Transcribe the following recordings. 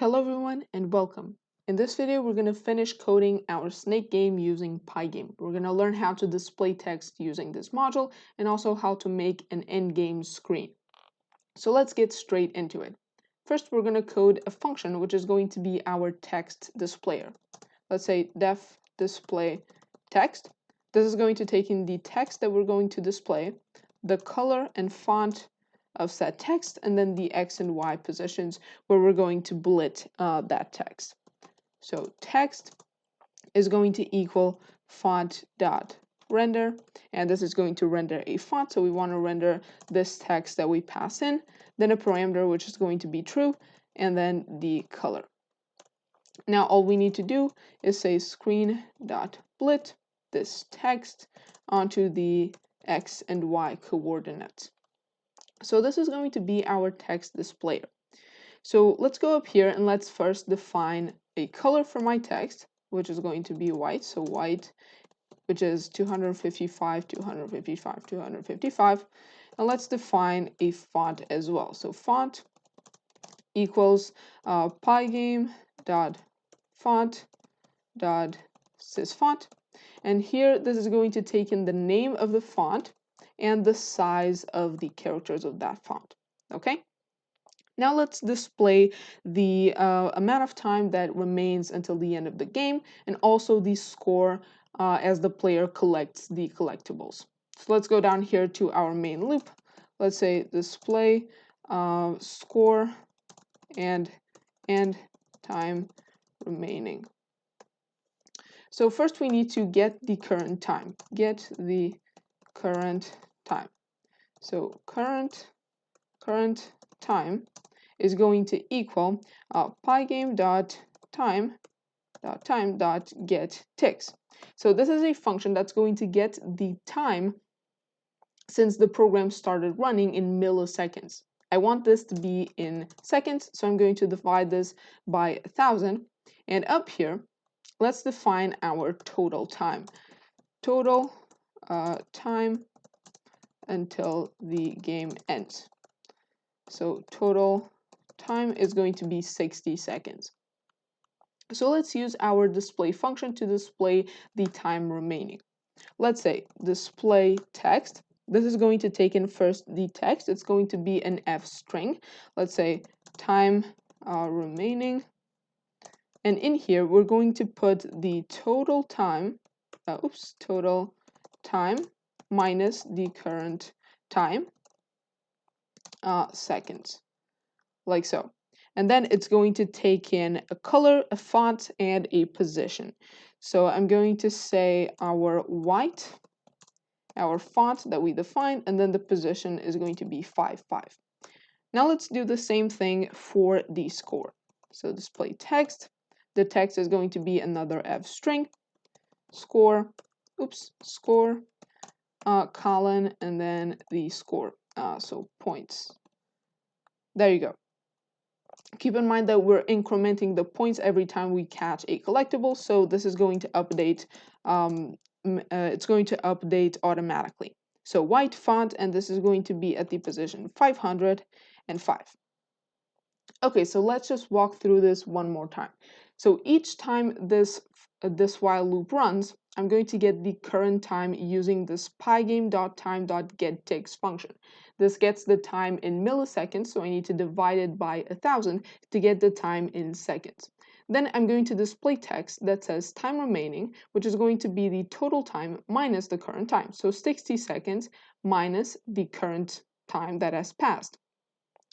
Hello everyone and welcome. In this video, we're going to finish coding our snake game using PyGame. We're going to learn how to display text using this module and also how to make an end-game screen. So let's get straight into it. First, we're going to code a function which is going to be our text displayer. Let's say def display text. This is going to take in the text that we're going to display, the color and font of said text, and then the X and Y positions where we're going to bullet that text. So text is going to equal font dot render, and this is going to render a font. So we want to render this text that we pass in, then a parameter which is going to be true, and then the color. Now all we need to do is say screen dot blit this text onto the X and Y coordinates. So this is going to be our text displayer. So let's go up here and let's first define a color for my text, which is going to be white. So white, which is 255, 255, 255. And let's define a font as well. So font equals pygame.font.sysfont. And here, this is going to take in the name of the font and the size of the characters of that font, okay? Now let's display the amount of time that remains until the end of the game and also the score as the player collects the collectibles. So let's go down here to our main loop. Let's say display score and end time remaining. So first we need to get the current time. Get the current time. So current time is going to equal pygame.time.get_ticks. So this is a function that's going to get the time since the program started running in milliseconds. I want this to be in seconds, so I'm going to divide this by 1,000. And up here, let's define our total time. Total time until the game ends. So total time is going to be 60 seconds. So let's use our display function to display the time remaining. Let's say display text. This is going to take in first the text. It's going to be an F string. Let's say time remaining. And in here, we're going to put the total time, total time minus the current time, seconds, like so. And then it's going to take in a color, a font, and a position. So I'm going to say our white, our font that we defined, and then the position is going to be 5, 5. Now let's do the same thing for the score. So display text. The text is going to be another F string, score, colon, and then the score, so points. There you go. Keep in mind that we're incrementing the points every time we catch a collectible, so this is going to update, it's going to update automatically. So white font, and this is going to be at the position 505. Okay, so let's just walk through this one more time. So each time this while loop runs, I'm going to get the current time using this pygame.time.getTicks function. This gets the time in milliseconds, so I need to divide it by 1,000 to get the time in seconds. Then I'm going to display text that says time remaining, which is going to be the total time minus the current time. So 60 seconds minus the current time that has passed.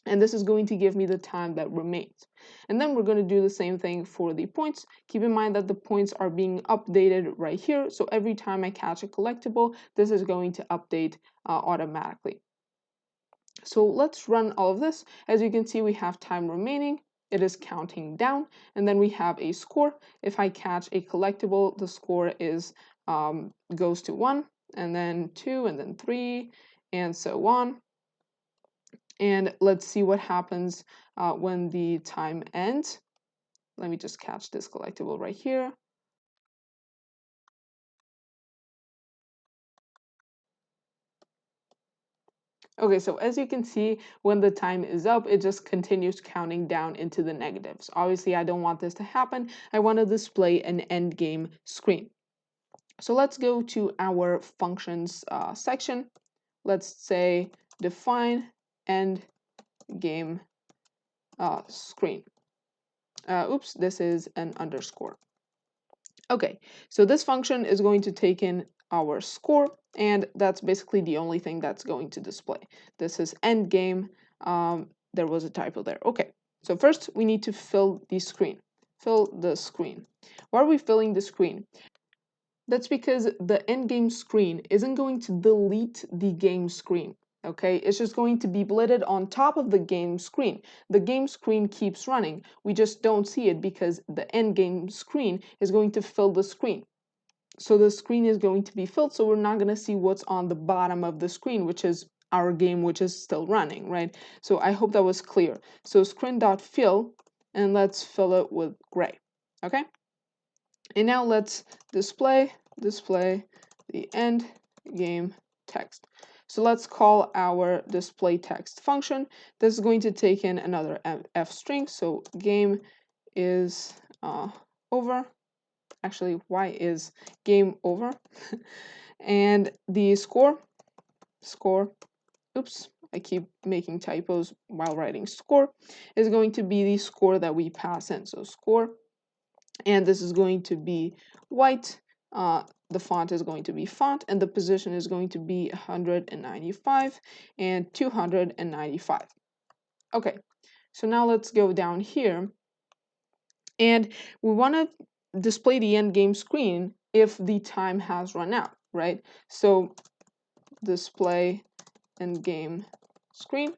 And this is going to give me the time that remains. And then we're going to do the same thing for the points. Keep in mind that the points are being updated right here. So every time I catch a collectible, this is going to update automatically. So let's run all of this. As you can see, we have time remaining. It is counting down. And then we have a score. If I catch a collectible, the score is goes to 1, and then 2, and then 3, and so on. And let's see what happens when the time ends. Let me just catch this collectible right here. Okay, so as you can see, when the time is up, it just continues counting down into the negatives. Obviously, I don't want this to happen. I want to display an end game screen. So let's go to our functions section. Let's say define end game screen. Oops, this is an underscore. Okay, so this function is going to take in our score, and that's basically the only thing that's going to display. This is end game. There was a typo there. Okay, so first we need to fill the screen. Fill the screen. Why are we filling the screen? That's because the end game screen isn't going to delete the game screen. Okay, it's just going to be blitted on top of the game screen. The game screen keeps running. We just don't see it because the end game screen is going to fill the screen. So the screen is going to be filled, so we're not going to see what's on the bottom of the screen, which is our game, which is still running, right? So I hope that was clear. So screen.fill, and let's fill it with gray, okay? And now let's display the end game text. So let's call our display text function. This is going to take in another f string. So game is over. Actually, y is game over. And the score, oops, I keep making typos while writing score, is going to be the score that we pass in. So score, and this is going to be white. The font is going to be font, and the position is going to be 195 and 295. Okay, so now let's go down here, and we want to display the end game screen if the time has run out, right? So display end game screen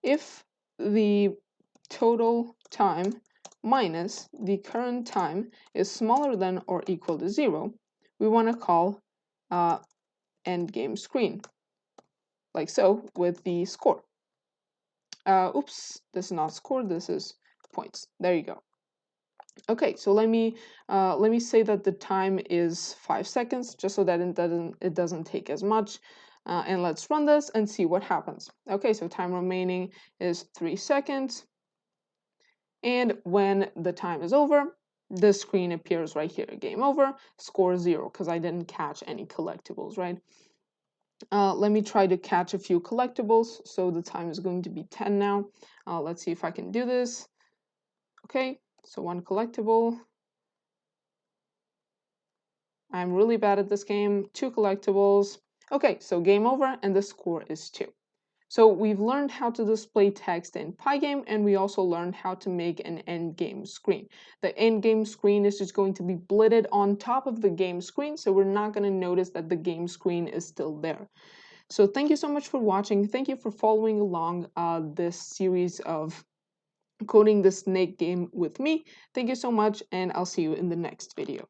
if the total time minus the current time is smaller than or equal to 0, we want to call end game screen, like so, with the score. Oops, this is not score, this is points. There you go. Okay, so let me say that the time is 5 seconds, just so that it doesn't take as much. And let's run this and see what happens. Okay, so time remaining is 3 seconds. And when the time is over, the screen appears right here. Game over, score 0, because I didn't catch any collectibles, right? Let me try to catch a few collectibles. So the time is going to be 10 now. Let's see if I can do this. Okay, so 1 collectible. I'm really bad at this game. 2 collectibles. Okay, so game over, and the score is 2. So we've learned how to display text in PYGAME, and we also learned how to make an end game screen. The end game screen is just going to be blitted on top of the game screen, so we're not going to notice that the game screen is still there. So thank you so much for watching. Thank you for following along this series of coding the snake game with me. Thank you so much, and I'll see you in the next video.